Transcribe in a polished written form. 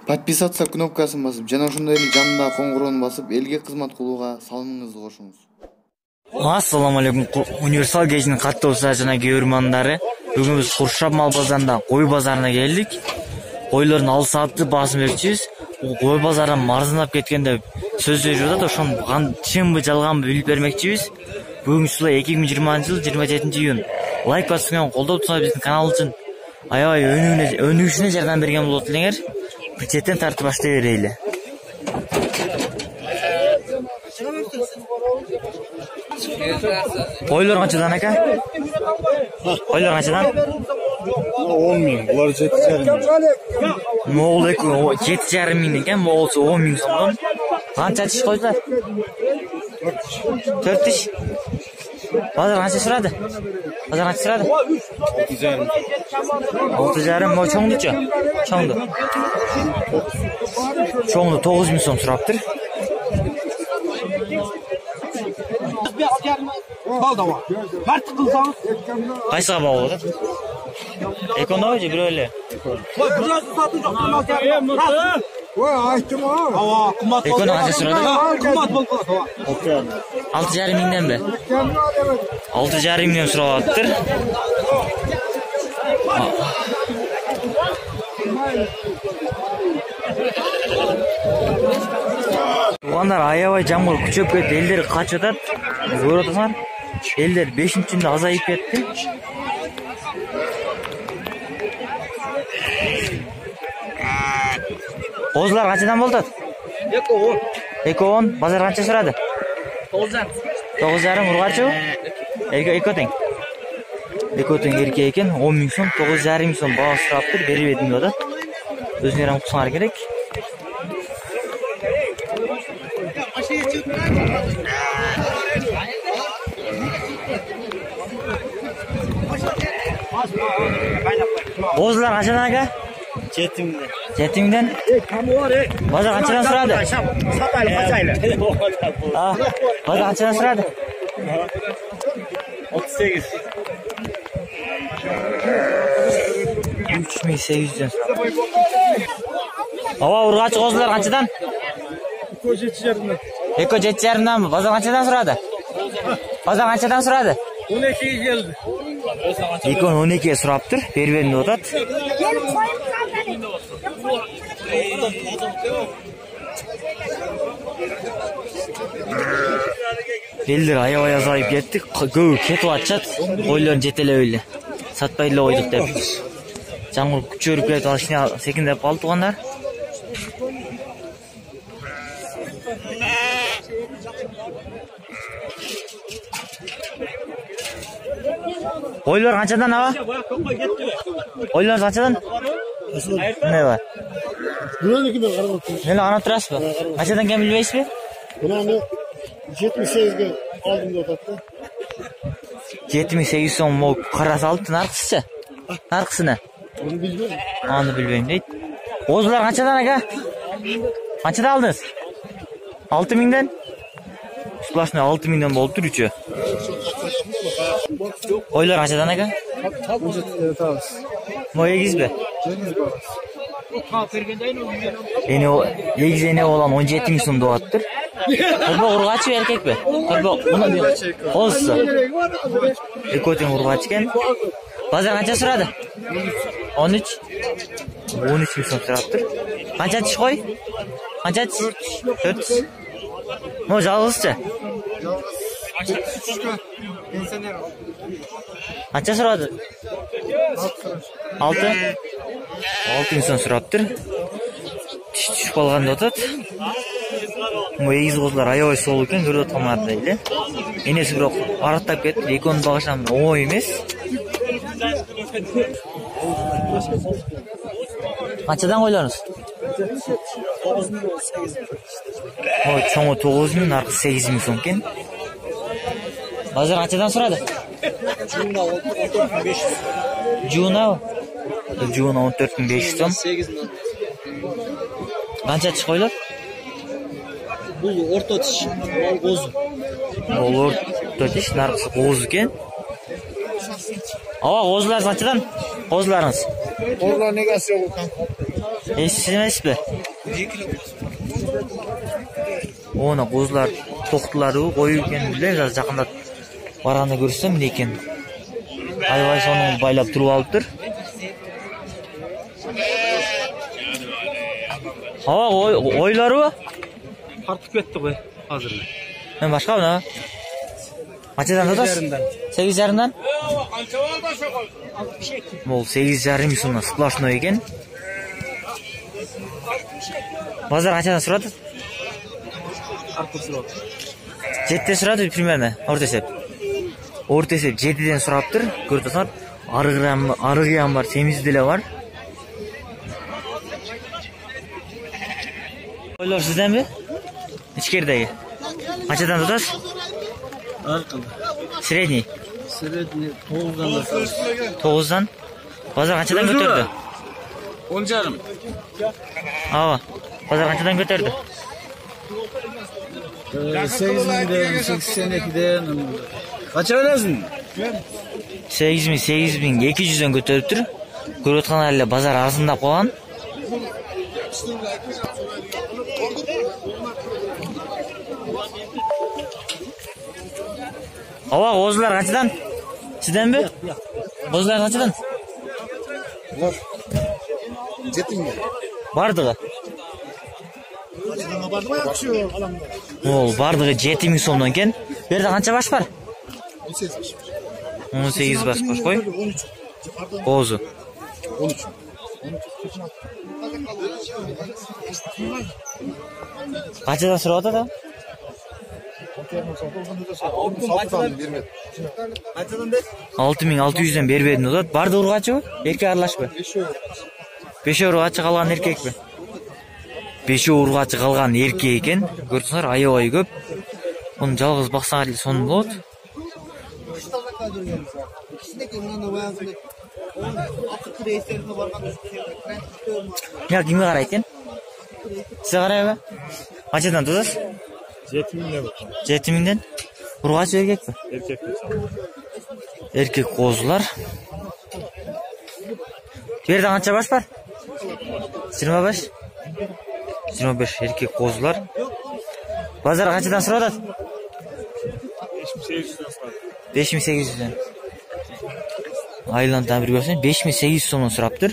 Подписаться кнопкасын басып, жана ошондой эле жанындагы коңгуроону басып, элге кызмат кылууга салымыңызды кошуңуз. Ассаламу алейкум. Универсал кечинин каттоосу жана көрөрмандары. Бүгүн биз Куршап мал базарында кой базарына келдик. Койлордун алсаатты басып өтчүбүз. Кой базардан марзынап кеткенде сөз берип атат. Ошону чынбы жалганбы билип бермекчибиз. Бүгүн ушулай 2020 жыл 27 июнь. Лайк басып менен колдоп турсаңар биздин канал үчүн аябай өнүгүшүнө жардам берген болот элеңер. Четтен тартып баштай берели. Койлор канчадан ака? Койлор канчадан? 10 миң, булар 7,5. Могул 7,5 миң экен, моголсу 10 миң сомдон. Канча тиш койдулар? 4 тиш. Базар канча сурады? Базар канча сурады? 6,5. Мо чоңдучу? Чоңду. Чоңду 9 миң сом сураптыр. Кайсыга багып атат? Экономи же бирөө эле? Экономи канча сурады? 6,5 миңден бе? 6,5 миңден сурап атыптыр. Тугандар аябай жамгыр күчөп кетти, элдер качып атат. Көрүп атасыңар? Элдер 5-күндө азайып кетти. Козулар канчадан болот? 2,10. Базар канча сурады? 9,5. Ургачы? Эко тең. Эко тең эркек экен, 10 миң сом, 9,5 миң сом баа сураптыр, берип едим деп атат. Өзүңөр ham уксаңар керек. Козулар канчадан ака? 7 миңден. 7 миңден? Базар канчадан сурады? Сатайлы, качайлы. Базар канчадан сурады? 38. 3800ден сурады. Ава ургачы козулар канчадан? 7,5. Эко 7,5. Базар канчадан сурады? Базар канчадан сурады? 12 келди. Эко 12 сураптыр, бербедим деп атат. Элдер аябай азайып кетти, көбү кетип атышат. Койлорун жетелеп эле, сатпай эле койдук деп. Жамгыр күчөрүп кетип алышына секиндеп калды тугандар. Койлор канчадан аба? Койлор канчадан? Не бар? Бирөөнүкү мен карап атам. Мени карап турасызбы? Канчадан экен билбейсизби? Мунаны 78ге алдым деп атат. 7800 сом мо кара салыптын аркысычы? Аркысына? Аны билбейм. Аны билбейм дейт. Козулар канчадан ака? Канчадан алдыңыз? 6 миңден? Сплошной 6 миңден болуптур үчөө. Койлор канчадан ака? Мо эгизби? Эгиз эне болан 17 миң сом деп атыптыр. Корбок ургачы эркекпи? Корбок козусу. Эко тең ургач экен. Базар канча сурады? 13. 13 миң сом сураптыр. Канча тиш кой? Канча тиш? 4 тиш. Мо жалгызчы? Канча сурады? 6. 6 миң сом сураптыр. Тиш түшүп калган деп атат. Мо эгиз козулар аябай сол экен, көрүп аткандар эле. Энеси бирок араттап кетти, экөөнү багышам оңой эмес. Канчадан койлоруңуз? 9,8. Чоңу 9 миң, аркы 8 миң сом экен. Базар канчадан сурады? Жуна 14,500 сом. Канча тиш койлор? Бул орто тиш, ал козу. Бул орто тиш, наркысы козу экен. Ава козулар канчадан? Qozlarınız. Qozlar negasi yo'q ekan? Siz emasmi? Ona qozlar to'qtilari qo'yib ekan bilasiz, yaqinda baranda ko'rsam lekin ayvay sonini baylab turib olibdir. Ha, o'ylari bu. Tartib ketdi qo'y hozir. Men boshqa buni. Qanchadan sotasiz? 8,5dan. Bol 8,5 ming so'mdan splashnoy ekan. Bozor qanchadan so'radi? Arpa so'radi. 7 so'radi примерно, o'rta hisob. O'rta hisob 7 dan so'rabdir. Ko'rasizlar, arig'i ham bor, semizdilar bor. Qo'ylar sizdanmi? Ichkeridagi. Qanchadan sotasiz? Arqildi. Sredniy. Sredniy 9dan da sotasiz. 9dan. Bozor qanchadan ko'tardi? 10,5. Ha, bozor qanchadan ko'tardi? 8.000'den, 82'den. Kaça verirsin? 8.200'dan ko'taribdir. Ko'rayotganlar bozor arzonlab qolgan. Hava qo'zlar qanchadan? Sizdanmi? Qo'zlar qanchadan? 7 ming. Bardig'i. Bardig'i 7 ming so'mdan ekan. Bu yerda qancha baş bor? 18 baş bor qo'y. Qo'zi. 13. Qanchadan so'radi da? Qanchadan ber? 6600'dan berib berdim zot. Bardi urg'achi bu? Erkak aralashmi? 5 urg'achi qolgan erkakmi? 5 urg'achi qolgan erkak ekan. Ko'rsizlar, ayoy ko'p. Uni yolg'iz boqsangiz so'm bo'ladi. Ya kimga qaraydi? Sizga qaraymi? Qanchadan tutasiz? 7 mingdan. 7 mingdan. Urg'achi erkakmi? Erkak. Erkak qo'zlar. Bu yerda qancha baş bor? 25. 25 erkak qo'zlar. Bozor qanchadan so'radi? 5800'dan so'radi. 5800'dan. Aylandan bir görsen 5800 so'mdan so'rabdir.